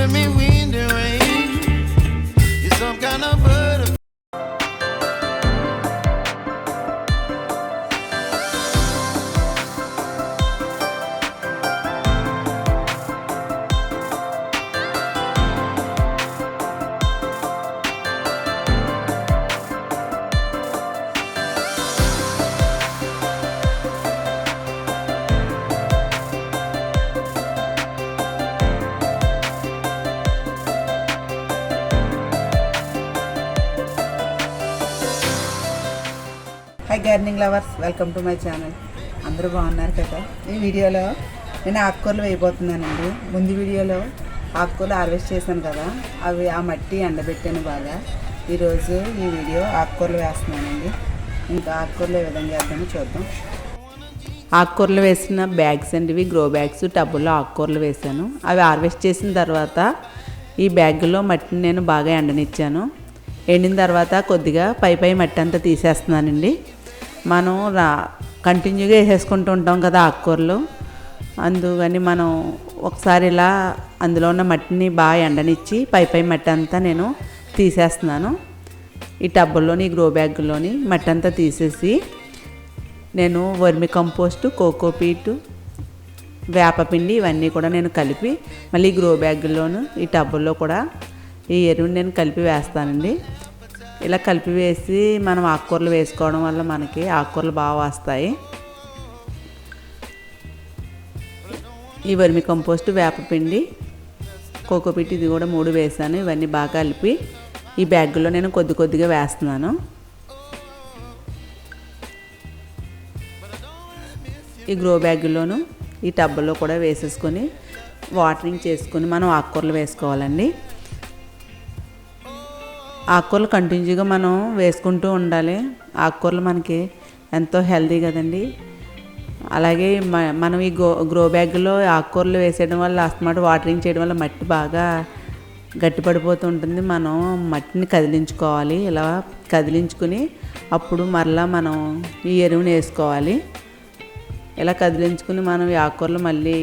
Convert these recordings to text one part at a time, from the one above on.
giving me wind and rain. You're some kind of butterfly. High gardening lovers, welcome to my channel. అందరూ బాగున్నారు కదా. ఈ వీడియోలో నేను ఆకుకూరలు వేయబోతున్నానండి. ముందు వీడియోలో ఆకుకూరలు హార్వెస్ట్ చేశాను కదా, అవి ఆ మట్టి ఎండబెట్టాను బాగా. ఈరోజు ఈ వీడియో ఆకుకూరలు వేస్తున్నానండి. ఇంకా ఆకుకూరలు ఏ విధంగా వేద్దామో చూద్దాం. ఆకుకూరలు వేసిన బ్యాగ్స్ అండి, ఇవి గ్రో బ్యాగ్స్. టబ్బుల్లో ఆకుకూరలు వేసాను. అవి హార్వెస్ట్ చేసిన తర్వాత ఈ బ్యాగులో మట్టిని నేను బాగా ఎండనిచ్చాను. ఎండిన తర్వాత కొద్దిగా పై మట్టి అంతా తీసేస్తున్నానండి. మనం కంటిన్యూగా వేసేసుకుంటూ ఉంటాం కదా ఆకుకూరలు, అందుకని మనం ఒకసారి ఇలా అందులో ఉన్న మట్టిని బాగా ఎండనిచ్చి పై మట్టి అంతా నేను తీసేస్తున్నాను. ఈ టబ్బుల్లోని, ఈ గ్రో బ్యాగుల్లోని మట్టి అంతా తీసేసి నేను వర్మి కంపోస్టు, కోకోపీటు, వేపపిండి ఇవన్నీ కూడా నేను కలిపి మళ్ళీ గ్రో బ్యాగుల్లోను ఈ టబ్బుల్లో కూడా ఈ ఎరువుని నేను కలిపి వేస్తానండి. ఇలా కలిపి వేసి మనం ఆకుకూరలు వేసుకోవడం వల్ల మనకి ఆకుకూరలు బాగా వస్తాయి. ఈ వర్మి కంపోస్ట్, వేపపిండి, కోకోపీట్ ఇది కూడా 3 వేసాను. ఇవన్నీ బాగా కలిపి ఈ బ్యాగుల్లో నేను కొద్దిగా వేస్తున్నాను. ఈ గ్రో బ్యాగుల్లోను ఈ టబ్బుల్లో కూడా వేసేసుకొని వాటరింగ్ చేసుకొని మనం ఆకుకూరలు వేసుకోవాలండి. ఆకుకూరలు కంటిన్యూగా మనం వేసుకుంటూ ఉండాలి. ఆకుకూరలు మనకి ఎంతో హెల్తీ కదండి. అలాగే మనం ఈ గ్రో బ్యాగ్లో ఆకుకూరలు వేసేయడం వల్ల అస్తమాట వాటరింగ్ చేయడం వల్ల మట్టి బాగా గట్టిపడిపోతూ ఉంటుంది. మనం మట్టిని కదిలించుకోవాలి. ఇలా కదిలించుకుని అప్పుడు మరలా మనం ఈ ఎరువుని వేసుకోవాలి. ఇలా కదిలించుకుని మనం ఈ ఆకుకూరలు మళ్ళీ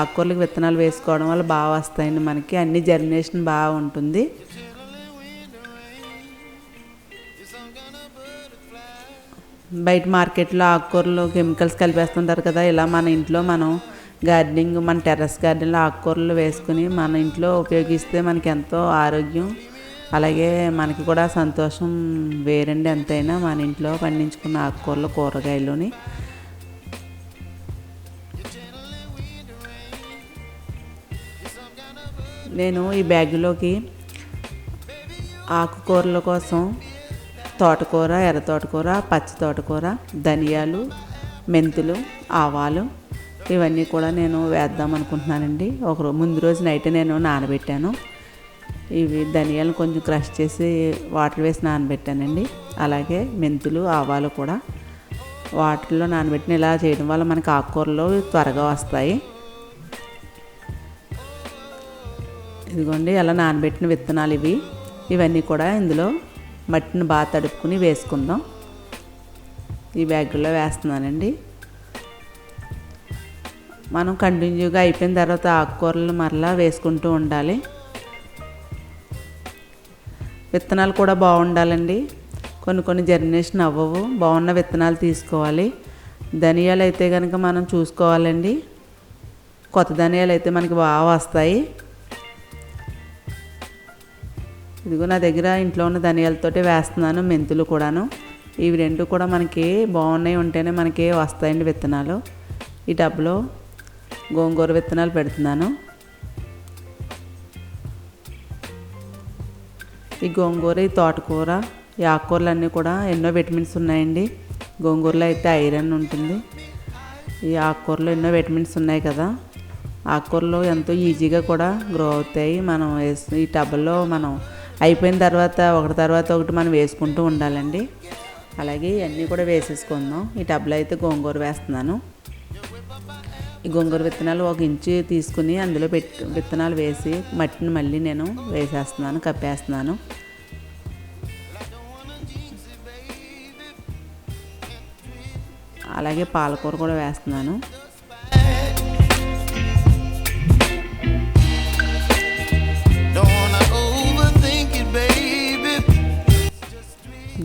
ఆకుకూరలకు విత్తనాలు వేసుకోవడం వల్ల బాగా వస్తాయండి. మనకి అన్ని జర్మినేషన్ బాగా ఉంటుంది. బయట మార్కెట్లో ఆకుకూరలు కెమికల్స్ కలిపేస్తుంటారు కదా. ఇలా మన ఇంట్లో మనం గార్డెనింగ్, మన టెర్రస్ గార్డెన్లో ఆకుకూరలు వేసుకుని మన ఇంట్లో ఉపయోగిస్తే మనకి ఎంతో ఆరోగ్యం, అలాగే మనకి కూడా సంతోషం వేరండి. ఎంతైనా మన ఇంట్లో పండించుకున్న ఆకుకూరలు, కూరగాయలుని నేను ఈ బ్యాగులోకి ఆకుకూరల కోసం తోటకూర, ఎర్ర తోటకూర, పచ్చి తోటకూర, ధనియాలు, మెంతులు, ఆవాలు ఇవన్నీ కూడా నేను వేద్దాం అనుకుంటున్నానండి. ముందు రోజు నైట్ నేను నానబెట్టాను. ఇవి ధనియాలను కొంచెం క్రష్ చేసి వాటర్ వేసి నానబెట్టానండి. అలాగే మెంతులు, ఆవాలు కూడా వాటర్లో నానబెట్టిన ఇలా చేయడం వల్ల మనకి ఆకుకూరలు త్వరగా వస్తాయి. ఇదిగోండి అలా నానబెట్టిన విత్తనాలు ఇవన్నీ కూడా ఇందులో మట్టిని బాగా తడుపుకుని వేసుకుందాం. ఈ బ్యాగుల్లో వేస్తున్నానండి. మనం కంటిన్యూగా అయిపోయిన తర్వాత ఆకుకూరలు మరలా వేసుకుంటూ ఉండాలి. విత్తనాలు కూడా బాగుండాలండి. కొన్ని జర్మినేషన్ అవ్వవు. బాగున్న విత్తనాలు తీసుకోవాలి. ధనియాలు అయితే కనుక మనం చూసుకోవాలండి. కొత్త ధనియాలు అయితే మనకి బాగా వస్తాయి. ఇదిగో నా దగ్గర ఇంట్లో ఉన్న ధనియాలతోటి వేస్తున్నాను. మెంతులు కూడాను. ఇవి 2 కూడా మనకి బాగున్నాయి ఉంటేనే మనకి వస్తాయండి విత్తనాలు. ఈ డబ్లో గోంగూర విత్తనాలు పెడుతున్నాను. ఈ గోంగూర, ఈ తోటకూర, ఈ ఆకుకూరలు అన్నీ కూడా ఎన్నో విటమిన్స్ ఉన్నాయండి. గోంగూరలో అయితే ఐరన్ ఉంటుంది. ఈ ఆకుకూరలో ఎన్నో విటమిన్స్ ఉన్నాయి కదా. ఆకుకూరలు ఎంతో ఈజీగా కూడా గ్రో అవుతాయి. మనం ఈ టబ్లో మనం అయిపోయిన తర్వాత ఒకటి మనం వేసుకుంటూ ఉండాలండి. అలాగే ఇవన్నీ కూడా వేసేసుకుందాం. ఈ టబ్లో అయితే గోంగూర వేస్తున్నాను. ఈ గోంగూర విత్తనాలు 1 ఇంచు తీసుకుని అందులో విత్తనాలు వేసి మట్టిని మళ్ళీ నేను వేసేస్తున్నాను, కప్పేస్తున్నాను. అలాగే పాలకూర కూడా వేస్తున్నాను.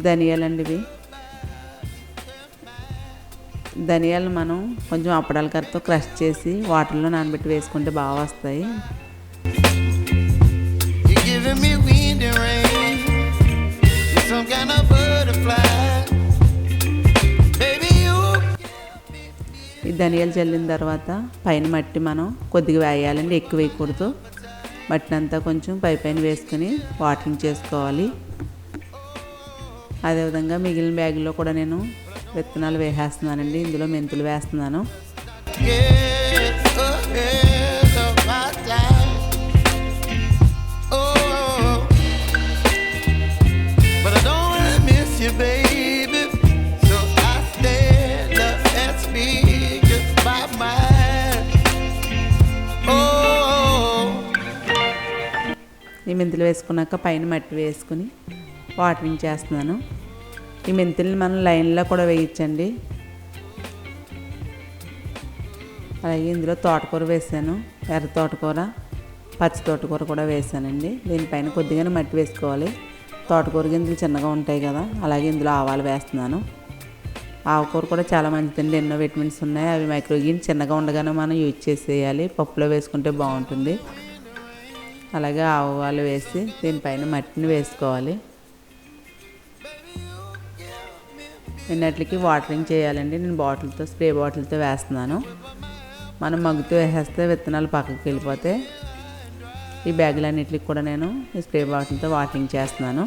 ధనియాలండి ఇవి. ధనియాలు మనం కొంచెం అప్పడాల కర్రతో క్రష్ చేసి వాటర్లో నానబెట్టి వేసుకుంటే బాగా వస్తాయి. ఈ ధనియాలు చల్లిన తర్వాత పైన మట్టి మనం కొద్దిగా వేయాలండి, ఎక్కువ వేయకూడదు. మట్టినంతా కొంచెం పైన వేసుకుని వాటరింగ్ చేసుకోవాలి. అదేవిధంగా మిగిలిన బ్యాగులో కూడా నేను విత్తనాలు వేసేస్తున్నానండి. ఇందులో మెంతులు వేస్తున్నాను. ఈ మెంతులు వేసుకున్నాక పైన మట్టి వేసుకుని వాటరింగ్ చేస్తున్నాను. ఈ మెంతుల్ని మనం లైన్లో కూడా వేయించండి. అలాగే ఇందులో తోటకూర వేసాను, ఎర్ర తోటకూర, పచ్చి తోటకూర కూడా వేసానండి. దీనిపైన కొద్దిగానే మట్టి వేసుకోవాలి. తోటకూర గింజలు చిన్నగా ఉంటాయి కదా, అలాగే ఇందులో ఆవాలు వేస్తున్నాను. ఆకుకూర కూడా చాలా మంచిదండి, ఎన్నో విటమిన్స్ ఉన్నాయి. అవి మైక్రోగ్రీన్ చిన్నగా ఉండగానే మనం యూజ్ చేసేయాలి. పప్పులో వేసుకుంటే బాగుంటుంది. అలాగే ఆవాలు వేసి దీనిపైన మట్టిని వేసుకోవాలి. నిన్నట్లకి వాటరింగ్ చేయాలండి. నేను బాటిల్తో, స్ప్రే బాటిల్తో వేస్తున్నాను. మనం మగ్గుతో వేసేస్తే విత్తనాలు పక్కకి వెళ్ళిపోతే ఈ బ్యాగులన్నిటికి కూడా నేను ఈ స్ప్రే బాటిల్తో వాటరింగ్ చేస్తున్నాను.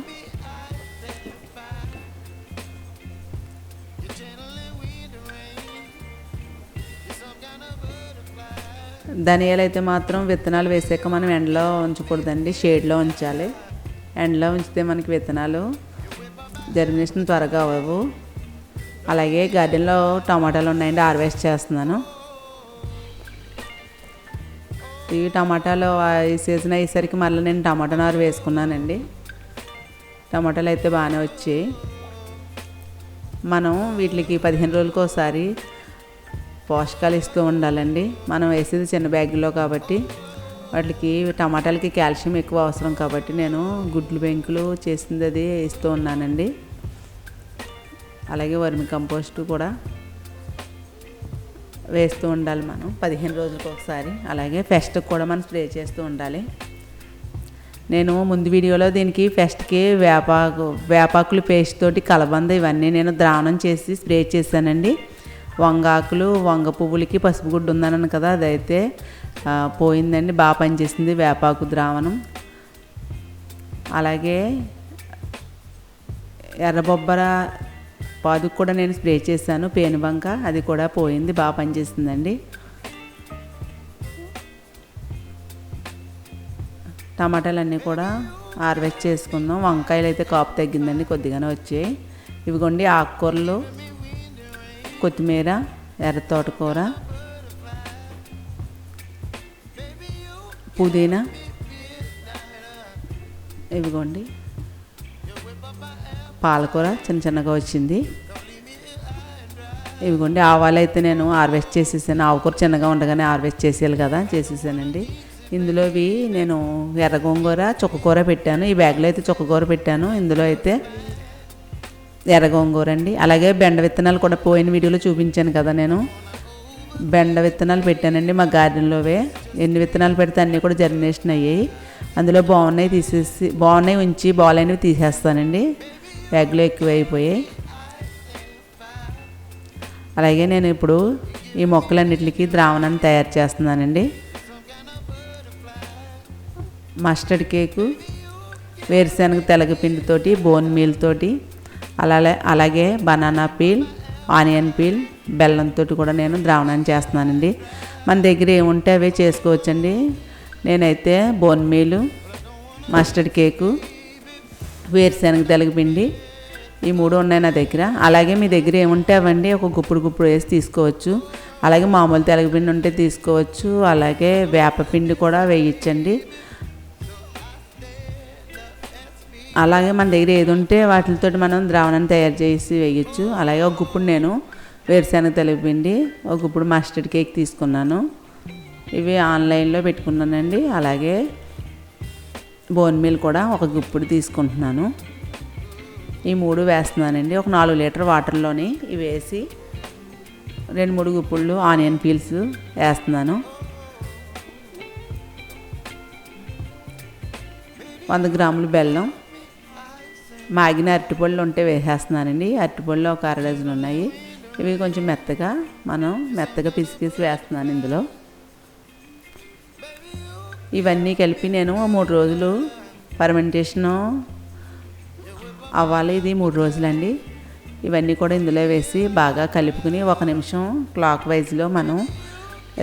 ధనియాలు అయితే మాత్రం విత్తనాలు వేసాక మనం ఎండలో ఉంచకూడదండి, షేడ్లో ఉంచాలి. ఎండలో ఉంచితే మనకి విత్తనాలు జర్మినేషన్ త్వరగా అవ్వవు. అలాగే గార్డెన్లో టమాటాలు ఉన్నాయండి, హార్వెస్ట్ చేస్తున్నాను. ఈ టమాటాలు ఈ సీజన్ అయ్యేసరికి మళ్ళీ నేను టమాటా నారు వేసుకున్నానండి. టమాటాలు అయితే బాగానే వచ్చాయి. మనం వీటికి 15 రోజులకు ఒకసారి పోషకాలు ఇస్తూ ఉండాలండి. మనం వేసేది చిన్న బ్యాగులో కాబట్టి వాటికి, టమాటాలకి కాల్షియం ఎక్కువ అవసరం కాబట్టి నేను గుడ్లు పెంకులు చేసింది అది ఇస్తూ ఉన్నానండి. అలాగే వర్మి కంపోస్ట్ కూడా వేస్తూ ఉండాలి మనం 15 రోజులకు ఒకసారి. అలాగే ఫెస్ట్కి కూడా మనం స్ప్రే చేస్తూ ఉండాలి. నేను ముందు వీడియోలో దీనికి ఫెస్ట్కి వేపాకులు పేస్ట్ తోటి కలబంద ఇవన్నీ నేను ద్రావణం చేసి స్ప్రే చేశానండి. వంగాకులు, వంగ పువ్వులకి పసుపు గుడ్డు ఉందన్నాను కదా, అదైతే పోయిందండి, బాగా పనిచేసింది వేపాకు ద్రావణం. అలాగే ఎర్రబొబ్బర పాదుకు కూడా నేను స్ప్రే చేశాను, పేనుబంక, అది కూడా పోయింది, బాగా పనిచేసిందండి. టమాటాలన్నీ కూడా హార్వెస్ట్ చేసుకుందాం. వంకాయలు అయితే కాపు తగ్గిందండి, కొద్దిగానే వచ్చాయి. ఇవిగోండి ఆకుకూరలు, కొత్తిమీర, ఎర్ర తోటకూర, పుదీనా, ఇవిగోండి పాలకూర చిన్న చిన్నగా వచ్చింది. ఇవిగోండి ఆవాలు అయితే నేను హార్వెస్ట్ చేసేసాను. ఆకుకూర చిన్నగా ఉండగానే హార్వెస్ట్ చేసేయాలి కదా, చేసేసానండి. ఇందులో ఇవి నేను ఎర్ర గోంగూర, చుక్కకూర పెట్టాను. ఈ బ్యాగ్లో అయితే చుక్కకూర పెట్టాను, ఇందులో అయితే ఎర్ర గోంగూర అండి. అలాగే బెండ విత్తనాలు కూడా పోయిన వీడియోలో చూపించాను కదా, నేను బెండ విత్తనాలు పెట్టానండి మా గార్డెన్లోవే. ఎన్ని విత్తనాలు పెడితే అన్నీ కూడా జర్మినేషన్ అయ్యాయి. అందులో బాగున్నాయి ఉంచి బాగాలేనివి తీసేస్తానండి, బ్యాగ్లో ఎక్కువ అయిపోయాయి. అలాగే నేను ఇప్పుడు ఈ మొక్కలన్నిటికీ ద్రావణాన్ని తయారు చేస్తున్నానండి. మస్టర్డ్ కేకు, వేరుశనగ తెలగపిండితోటి, బోన్ మీల్ తోటి, అలాగే బనానా పీల్, ఆనియన్ పీల్, బెల్లంతో కూడా నేను ద్రావణాన్ని చేస్తున్నానండి. మన దగ్గర ఏముంటే అవే చేసుకోవచ్చండి. నేనైతే బోన్ మీలు, మస్టర్డ్ కేకు, వేరుశనగ తెలగపిండి, ఈ 3 ఉన్నాయి నా దగ్గర. అలాగే మీ దగ్గర ఏముంటే అవండి ఒక గుప్పుడు వేసి తీసుకోవచ్చు. అలాగే మామూలు తెలగపిండి ఉంటే తీసుకోవచ్చు. అలాగే వేపపిండి కూడా వేయించండి. అలాగే మన దగ్గర ఏది ఉంటే వాటితో మనం ద్రావణాన్ని తయారు చేసి వేయచ్చు. అలాగే ఒక గుప్పుడు నేను వేరుశనగ తెలగపిండి, ఒక గుప్పుడు మస్టర్డ్ కేక్ తీసుకున్నాను. ఇవి ఆన్లైన్లో పెట్టుకున్నానండి. అలాగే బోన్ మీల్ కూడా ఒక గుప్పుడు తీసుకుంటున్నాను. ఈ 3 వేస్తున్నానండి. ఒక 4 లీటర్ వాటర్లోని ఇవి వేసి 2-3 గుప్పుళ్ళు ఆనియన్ పీల్స్ వేస్తున్నాను. 100 గ్రాములు బెల్లం, మాగిన అరటిపళ్ళు ఉంటే వేసేస్తున్నానండి. అరటిపళ్ళు ఒక 1/2 డజన్ ఉన్నాయి. ఇవి కొంచెం మెత్తగా పిసికేసి వేస్తున్నాను ఇందులో. ఇవన్నీ కలిపి నేను 3 రోజులు ఫర్మెంటేషను అవ్వాలి. ఇది 3 రోజులండి. ఇవన్నీ కూడా ఇందులో వేసి బాగా కలుపుకుని 1 నిమిషం క్లాక్ వైజ్లో మనం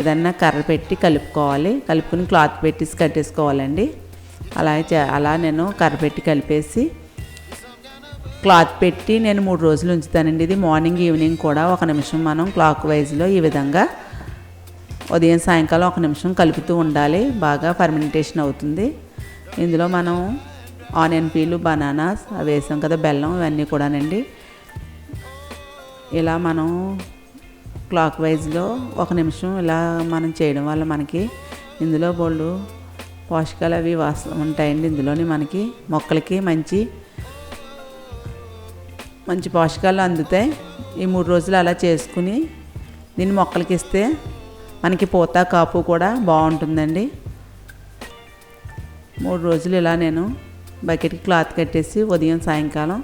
ఏదన్నా కర్ర పెట్టి కలుపుకోవాలి. కలుపుకుని క్లాత్ పెట్టి కట్టేసుకోవాలండి. అలా నేను కర్ర పెట్టి కలిపేసి క్లాత్ పెట్టి నేను 3 రోజులు ఉంచుతానండి. ఇది మార్నింగ్ ఈవినింగ్ కూడా 1 నిమిషం మనం క్లాక్ వైజ్లో ఈ విధంగా ఉదయం సాయంకాలం 1 నిమిషం కలుపుతూ ఉండాలి. బాగా ఫర్మెంటేషన్ అవుతుంది. ఇందులో మనం ఆనియన్ పీలు, బనానాస్ అవి వేసాం కదా, బెల్లం, ఇవన్నీ కూడానండి. ఇలా మనం క్లాక్ వైజ్లో 1 నిమిషం ఇలా మనం చేయడం వల్ల మనకి ఇందులో బోళ్ళు పోషకాలు అవి ఉంటాయండి. ఇందులోని మనకి మొక్కలకి మంచి పోషకాలు అందుతాయి. ఈ 3 రోజులు అలా చేసుకుని దీన్ని మొక్కలకి ఇస్తే మనకి పూత కాపు కూడా బాగుంటుందండి. 3 రోజులు ఇలా నేను బకెట్కి క్లాత్ కట్టేసి ఉదయం సాయంకాలం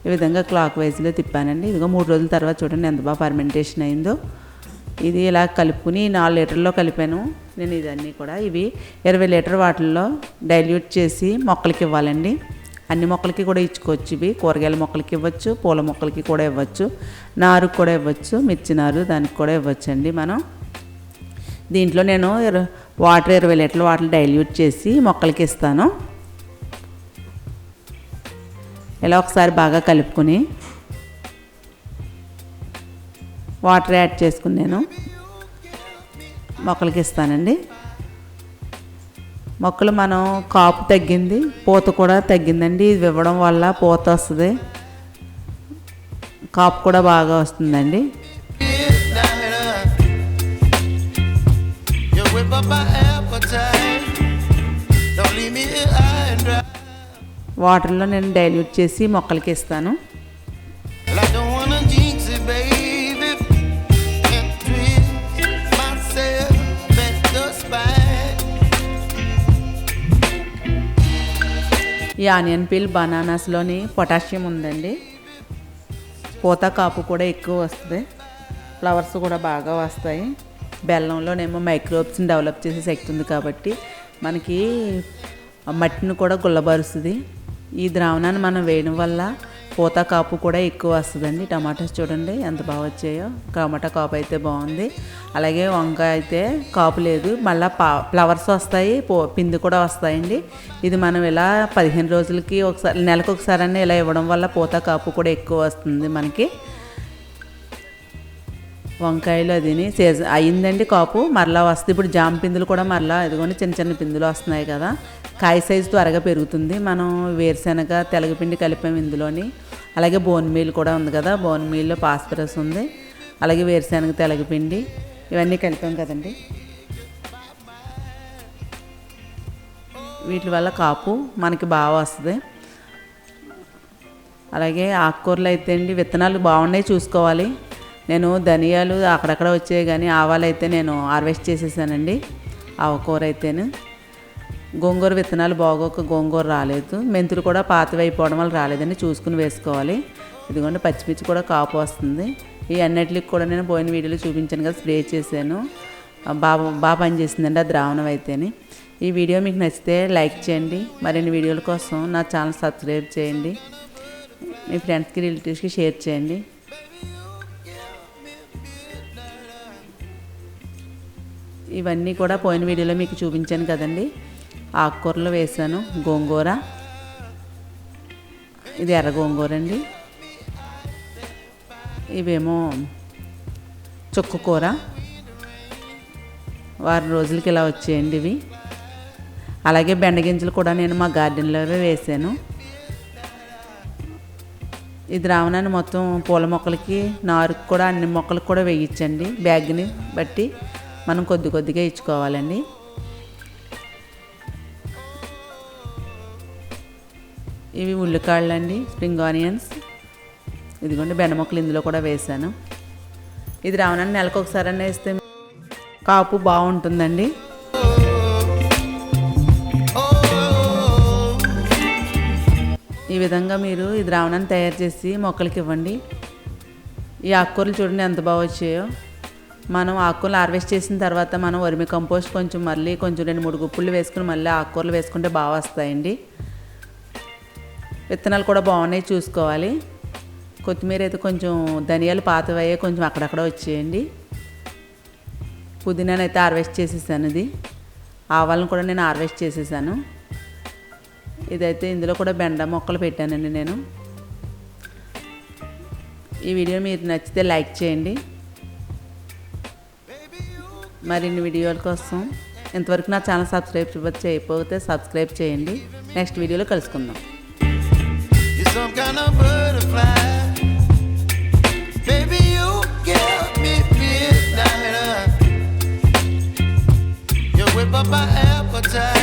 ఈ విధంగా క్లాక్ వైజ్లో తిప్పానండి. ఇదిగో 3 రోజుల తర్వాత చూడండి ఎంత బాగా ఫర్మెంటేషన్ అయిందో. ఇది ఇలా కలుపుకుని 4 లీటర్లో కలిపాను నేను. ఇదన్నీ కూడా ఇవి 20 లీటర్ వాటిల్లో డైల్యూట్ చేసి మొక్కలకి ఇవ్వాలండి. అన్ని మొక్కలకి కూడా ఇచ్చుకోవచ్చు. ఇవి కూరగాయల మొక్కలకి ఇవ్వచ్చు, పూల మొక్కలకి కూడా ఇవ్వచ్చు, నారుకు కూడా ఇవ్వచ్చు, మిర్చి నారు దానికి కూడా ఇవ్వచ్చు అండి. మనం దీంట్లో నేను వాటర్ 20 లీటర్ల వాటర్ డైల్యూట్ చేసి మొక్కలకి ఇస్తాను. ఇలా ఒకసారి బాగా కలుపుకొని వాటర్ యాడ్ చేసుకుని నేను మొక్కలకి ఇస్తానండి. మొక్కలు మనం కాపు తగ్గింది, పూత కూడా తగ్గిందండి. ఇది ఇవ్వడం వల్ల పూత వస్తుంది, కాపు కూడా బాగా వస్తుందండి. వాటర్లో నేను డైల్యూట్ చేసి మొక్కలకి ఇస్తాను. ఈ ఆనియన్ పీల్, బనానాస్లోని పొటాషియం ఉందండి. పూత కాపు కూడా ఎక్కువ వస్తుంది, ఫ్లవర్స్ కూడా బాగా వస్తాయి. బెల్లంలోనేమో మైక్రోబ్స్ని డెవలప్ చేసే శక్తి ఉంది కాబట్టి మనకి మట్టిని కూడా గుల్లబరుస్తుంది. ఈ ద్రావణాన్ని మనం వేయడం వల్ల పూత కాపు కూడా ఎక్కువ వస్తుందండి. టమాటాస్ చూడండి ఎంత బాగా వచ్చాయో. టమాటా కాపు అయితే బాగుంది. అలాగే వంకాయ అయితే కాపు లేదు, మళ్ళీ ఫ్లవర్స్ వస్తాయి, పిండి కూడా వస్తాయండి. ఇది మనం ఇలా 15 రోజులకి ఒకసారి, నెలకు ఒకసారి అన్నీ ఇలా ఇవ్వడం వల్ల పూత కాపు కూడా ఎక్కువ వస్తుంది మనకి. వంకాయలు అదిని సీజన్ అయ్యిందండి, కాపు మరలా వస్తుంది. ఇప్పుడు జామ పిందులు కూడా మరలా ఇదిగోండి చిన్న చిన్న పిందులు వస్తున్నాయి కదా. కాయ సైజు త్వరగా పెరుగుతుంది. మనం వేరుశనగ, తెలగపిండి కలిపాము ఇందులోని. అలాగే బోన్ మీల్ కూడా ఉంది కదా, బోన్ మీల్లో ఫాస్ఫరస్ ఉంది. అలాగే వేరుశనగ, తెలగపిండి ఇవన్నీ కలిపాం కదండి. వీటి వల్ల కాపు మనకి బాగా వస్తుంది. అలాగే ఆకుకూరలు అయితే అండి విత్తనాలు బాగున్నాయి చూసుకోవాలి. నేను ధనియాలు అక్కడక్కడ వచ్చాయి కానీ ఆవాలు అయితే నేను హార్వెస్ట్ చేసేసానండి. ఆవకూర అయితేను. గోంగూర విత్తనాలు బాగోక గోంగూర రాలేదు. మెంతులు కూడా పాతవి అయిపోవడం వల్ల రాలేదండి, చూసుకుని వేసుకోవాలి. ఇదిగోండి పచ్చిమిర్చి కూడా కాపు వస్తుంది. ఈ అన్నిటికి కూడా నేను పోయిన వీడియోలో చూపించాను కదా, స్ప్రే చేశాను. బాగా పనిచేసిందండి ఆ ద్రావణం అయితేని. ఈ వీడియో మీకు నచ్చితే లైక్ చేయండి. మరిన్ని వీడియోల కోసం నా ఛానల్ సబ్స్క్రైబ్ చేయండి. మీ ఫ్రెండ్స్కి, రిలేటివ్స్కి షేర్ చేయండి. ఇవన్నీ కూడా పోయిన వీడియోలో మీకు చూపించాను కదండి. ఆకుకూరలు వేసాను. గోంగూర, ఇది ఎర్ర గోంగూర అండి. ఇవేమో చుక్క కూర. వారం రోజులకి ఇలా వచ్చేయండి ఇవి. అలాగే బెండగింజలు కూడా నేను మా గార్డెన్లోవే వేసాను. ఈ ద్రావణాన్ని మొత్తం పూల మొక్కలకి, నారుకు కూడా, అన్ని మొక్కలకు కూడా వేయించండి. బ్యాగ్ని బట్టి మనం కొద్ది కొద్దిగా ఇచ్చుకోవాలండి. ఇవి ఉల్లికాళ్ళు అండి, స్ప్రింగ్ ఆనియన్స్. ఇదిగోండి బెండ ముక్కలు ఇందులో కూడా వేసాను. ఇది రావణాన్ని నెలకు ఒకసారి అన్న వేస్తే కాపు బాగుంటుందండి. ఈ విధంగా మీరు ఇది రావణాన్ని తయారు చేసి మొక్కలకి ఇవ్వండి. ఈ ఆకుకూరలు చూడండి ఎంత బాగా వచ్చాయో. మనం ఆకుకూరలు హార్వెస్ట్ చేసిన తర్వాత మనం వర్మి కంపోస్ట్ కొంచెం మళ్ళీ కొంచెం 2-3 గుప్పులు వేసుకుని మళ్ళీ ఆకుకూరలు వేసుకుంటే బాగా వస్తాయండి. విత్తనాలు కూడా బాగున్నాయి చూసుకోవాలి. కొత్తిమీర అయితే కొంచెం ధనియాలు పాతవయ్యే కొంచెం అక్కడక్కడ వచ్చేయండి. పుదీనాను అయితే హార్వెస్ట్ చేసేసాను. ఇది ఆవాలను కూడా నేను హార్వెస్ట్ చేసేసాను. ఇదైతే ఇందులో కూడా బెండ మొక్కలు పెట్టానండి నేను. ఈ వీడియో మీకు నచ్చితే లైక్ చేయండి. మరిన్ని వీడియోల కోసం ఇంతవరకు నా ఛానల్ సబ్స్క్రైబ్ చేయకపోతే సబ్స్క్రైబ్ చేయండి. నెక్స్ట్ వీడియోలో కలుసుకుందాం. You're some kind of butterfly. Baby, you give me midnight. You whip up my appetite.